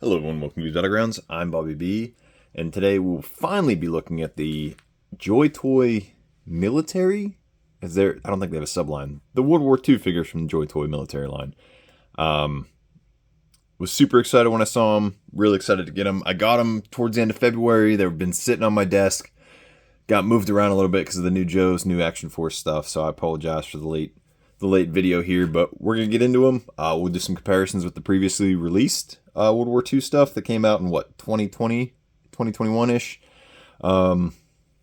Hello everyone, welcome to Battlegrounds. I'm Bobby B, and today we'll finally be looking at the Joytoy military. I don't think they have a subline. The World War II figures from the Joytoy military line. Was super excited when I saw them. Really excited to get them. I got them towards the end of February. They've been sitting on my desk. Got moved around a little bit because of the new Joe's new Action Force stuff. So I apologize for the late video here, but we're gonna get into them. We'll do some comparisons with the previously released World War II stuff that came out in 2020, 2021-ish.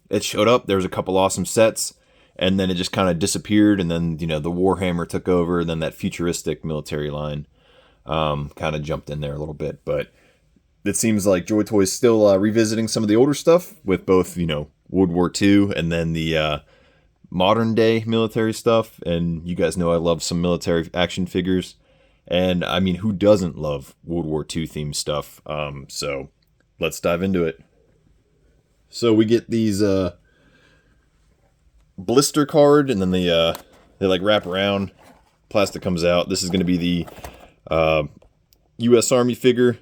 It showed up. There was a couple awesome sets, and then it just kind of disappeared. And then the Warhammer took over. And then that futuristic military line kind of jumped in there a little bit. But it seems like Joytoy is still revisiting some of the older stuff with both World War II and then the modern day military stuff. And you guys know I love some military action figures. And I mean, who doesn't love World War II themed stuff? So let's dive into it. So we get these blister card, and then they like wrap around. Plastic comes out. This is going to be the U.S. Army figure.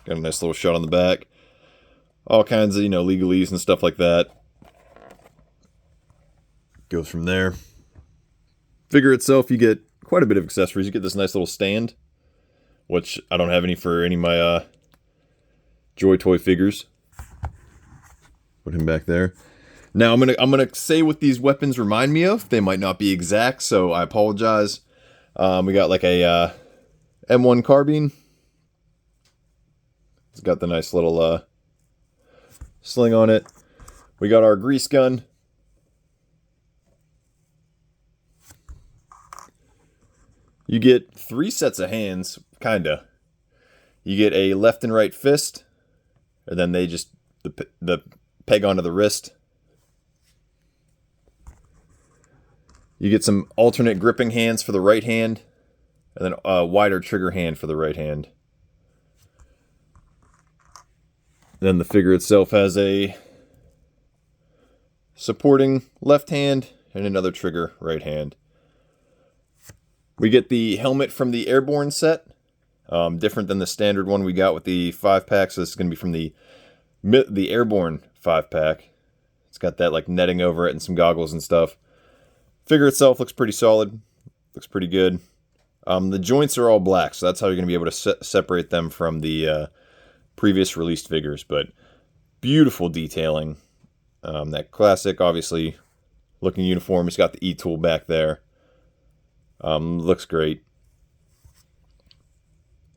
Got a nice little shot on the back. All kinds of legalese and stuff like that. Goes from there. Figure itself, you get quite a bit of accessories. You get this nice little stand, which I don't have any for any of my Joytoy figures. Put him back there. Now I'm gonna say what these weapons remind me of. They might not be exact, so I apologize. We got like a M1 carbine. It's got the nice little sling on it. We got our grease gun. You get 3 sets of hands, kinda. You get a left and right fist, and then they just the peg onto the wrist. You get some alternate gripping hands for the right hand, and then a wider trigger hand for the right hand. Then the figure itself has a supporting left hand and another trigger right hand. We get the helmet from the Airborne set, different than the standard one we got with the 5-pack. So this is going to be from the Airborne 5-pack. It's got that like netting over it and some goggles and stuff. Figure itself looks pretty solid, looks pretty good. The joints are all black, so that's how you're going to be able to separate them from the previous released figures. But beautiful detailing. That classic, obviously, looking uniform. It's got the E-tool back there. Looks great.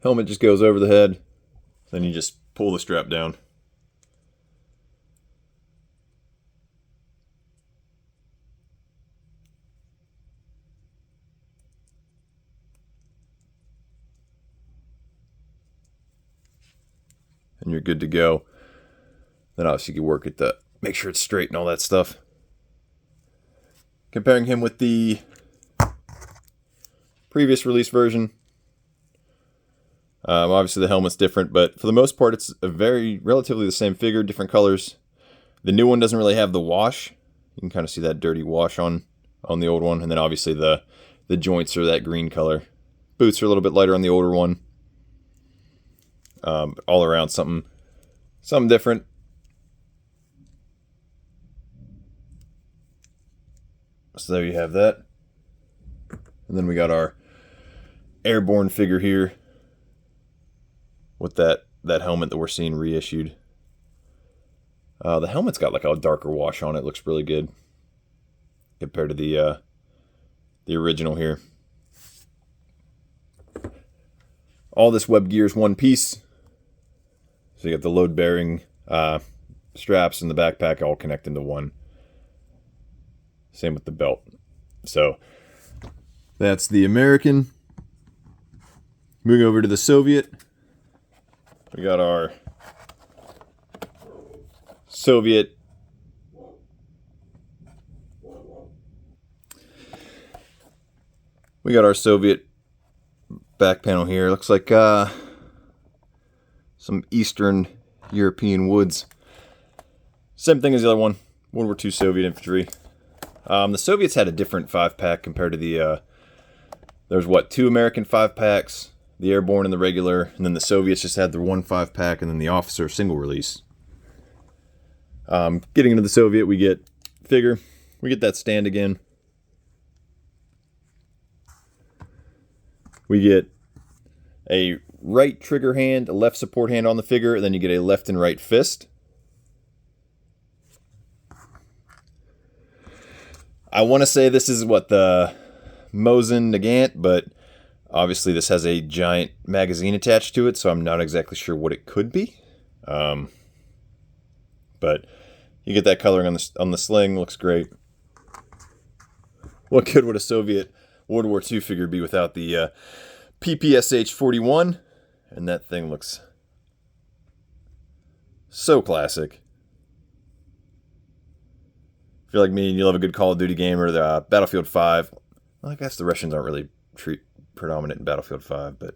Helmet just goes over the head. Then you just pull the strap down. And you're good to go. Then obviously you can work at make sure it's straight and all that stuff. Comparing him with the previous release version. Obviously the helmet's different, but for the most part it's a relatively the same figure, different colors. The new one doesn't really have the wash. You can kind of see that dirty wash on the old one, and then obviously the joints are that green color. Boots are a little bit lighter on the older one. All around something different. So there you have that. And then we got our Airborne figure here with that helmet that we're seeing reissued. The helmet's got like a darker wash on it. Looks really good compared to the original here. All this web gear is one piece. So you got the load bearing straps and the backpack all connect into one. Same with the belt. So that's the American. Moving over to the Soviet. We got our Soviet back panel here. Looks like some Eastern European woods. Same thing as the other one. World War II Soviet infantry. The Soviets had a different 5-pack compared to the... there's 2 American 5-packs, the airborne and the regular, and then the Soviets just had their 1 5-pack, and then the officer single release. Getting into the Soviet, we get figure. We get that stand again. We get a right trigger hand, a left support hand on the figure, and then you get a left and right fist. I want to say this is what, the Mosin Nagant, but obviously this has a giant magazine attached to it, so I'm not exactly sure what it could be. But you get that coloring on the sling, looks great. What good would a Soviet World War II figure be without the PPSH-41? And that thing looks so classic. If you're like me and you love a good Call of Duty game or the Battlefield 5, well, I guess the Russians aren't really predominant in Battlefield 5, but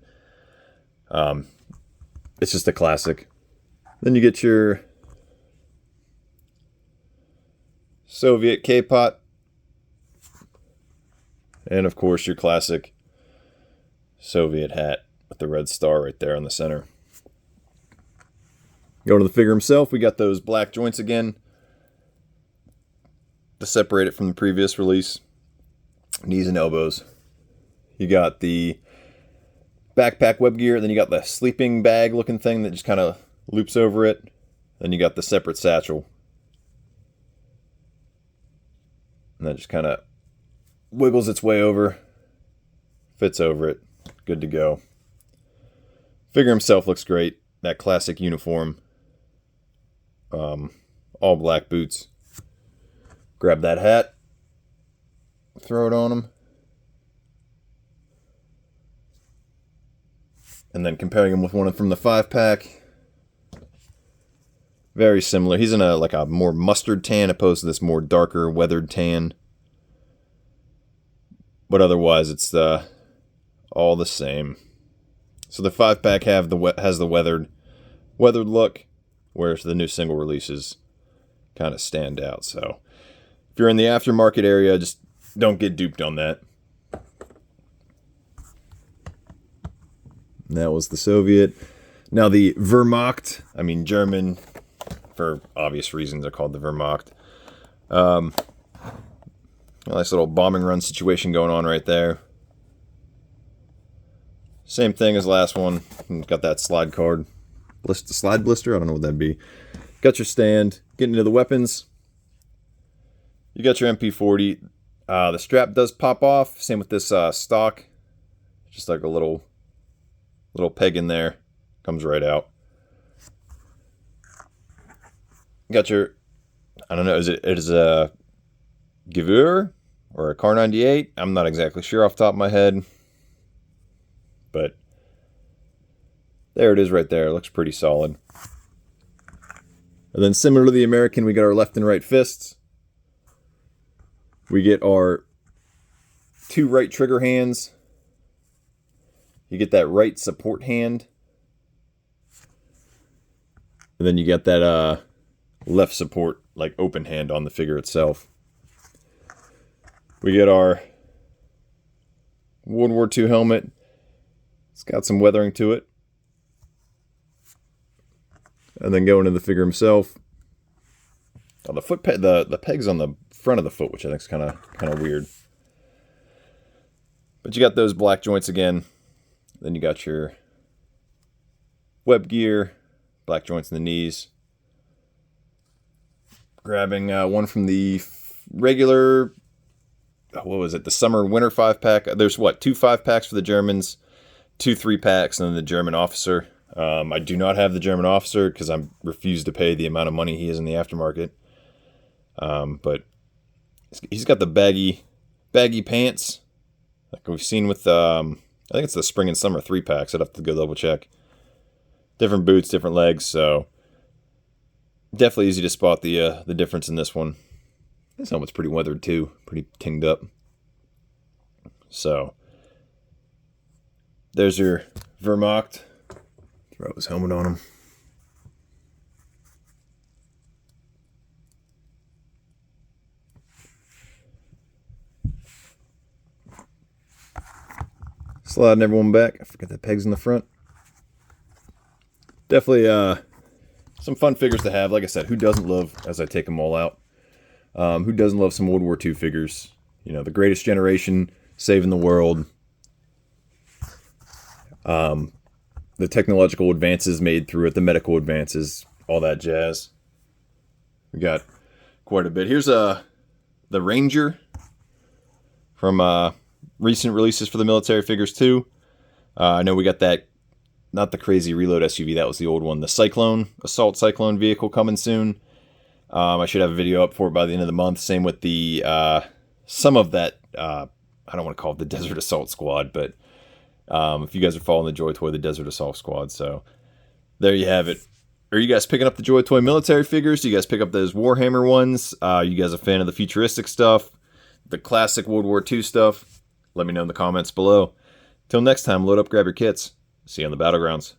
it's just a classic. Then you get your Soviet K-Pot, and of course your classic Soviet hat with the red star right there on the center. Going to the figure himself, we got those black joints again to separate it from the previous release. Knees and elbows. You got the backpack web gear, then you got the sleeping bag looking thing that just kind of loops over it. Then you got the separate satchel. And that just kind of wiggles its way over, fits over it, good to go. Figure himself looks great. That classic uniform. All black boots. Grab that hat, throw it on him, and then comparing him with one from the 5-pack, very similar. He's in a more mustard tan opposed to this more darker weathered tan, but otherwise it's all the same. So the 5-pack has the weathered look, whereas the new single releases kind of stand out. So if you're in the aftermarket area, just don't get duped on that. And that was the Soviet. Now the Wehrmacht, German, for obvious reasons, they're called the Wehrmacht. Nice little bombing run situation going on right there. Same thing as last one. Got that slide card. Slide blister? I don't know what that'd be. Got your stand. Getting into the weapons. You got your MP40. The strap does pop off. Same with this stock. Just like a little peg in there. Comes right out. Got your, I don't know, is it a Gewehr or a Car 98? I'm not exactly sure off the top of my head. But there it is right there. It looks pretty solid. And then similar to the American, we got our left and right fists. We get our 2 right trigger hands. You get that right support hand. And then you get that left support, like open hand on the figure itself. We get our World War II helmet. It's got some weathering to it. And then going to the figure himself. Oh, the foot the peg's on the front of the foot, which I think is kind of weird. But you got those black joints again. Then you got your web gear, black joints in the knees. Grabbing one from the regular, what was it? The summer winter 5-pack. There's 2 5-packs for the Germans, 2 3-packs, and then the German officer. I do not have the German officer because I refuse to pay the amount of money he is in the aftermarket. But he's got the baggy pants, like we've seen with I think it's the spring and summer 3-packs. I'd have to go double check. Different boots, different legs, so definitely easy to spot the difference in this one. This helmet's pretty weathered too, pretty tinged up. So there's your Wehrmacht. Throw his helmet on him. Sliding everyone back. I forgot the pegs in the front. Definitely some fun figures to have. Like I said, who doesn't love, as I take them all out, who doesn't love some World War II figures? You know, the greatest generation, saving the world. The technological advances made through it, the medical advances, all that jazz. We got quite a bit. Here's the Ranger from recent releases for the military figures too. I know we got that, not the crazy reload SUV, that was the old one. The Cyclone, Assault Cyclone vehicle coming soon. I should have a video up for it by the end of the month. Same with the some of that, I don't want to call it the Desert Assault Squad, but if you guys are following the Joytoy, the Desert Assault Squad. So there you have it. Are you guys picking up the Joytoy military figures? Do you guys pick up those Warhammer ones? You guys a fan of the futuristic stuff? The classic World War II stuff? Let me know in the comments below. Till next time, load up, grab your kits. See you on the battlegrounds.